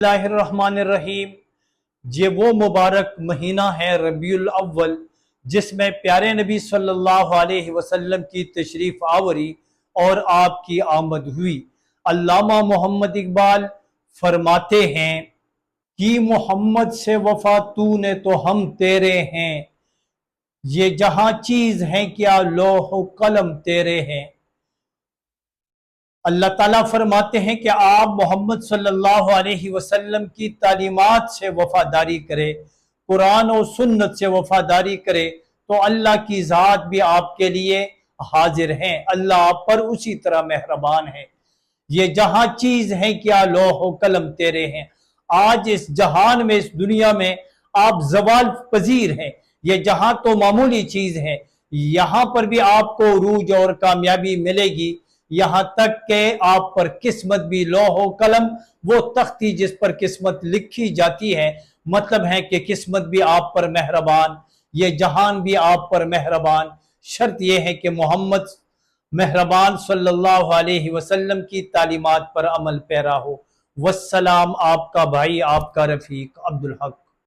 اللہ الرحمن الرحیم۔ یہ وہ مبارک مہینہ ہے ربیع الاول جس میں پیارے نبی صلی اللہ علیہ وسلم کی تشریف آوری اور آپ کی آمد ہوئی۔ علامہ محمد اقبال فرماتے ہیں کہ محمد سے وفا تو نے تو ہم تیرے ہیں، یہ جہاں چیز ہیں کیا لوح و قلم تیرے ہیں۔ اللہ تعالیٰ فرماتے ہیں کہ آپ محمد صلی اللہ علیہ وسلم کی تعلیمات سے وفاداری کرے، قرآن و سنت سے وفاداری کرے تو اللہ کی ذات بھی آپ کے لیے حاضر ہیں، اللہ آپ پر اسی طرح مہربان ہے۔ یہ جہاں چیز ہیں کیا لوح و قلم تیرے ہیں۔ آج اس جہان میں، اس دنیا میں آپ زوال پذیر ہیں، یہ جہاں تو معمولی چیز ہے، یہاں پر بھی آپ کو عروج اور کامیابی ملے گی، یہاں تک کہ آپ پر قسمت بھی لوح و قلم، وہ تختی جس پر قسمت لکھی جاتی ہے، مطلب ہے کہ قسمت بھی آپ پر مہربان، یہ جہان بھی آپ پر مہربان۔ شرط یہ ہے کہ محمد مہربان صلی اللہ علیہ وسلم کی تعلیمات پر عمل پیرا ہو۔ والسلام، آپ کا بھائی، آپ کا رفیق عبدالحق۔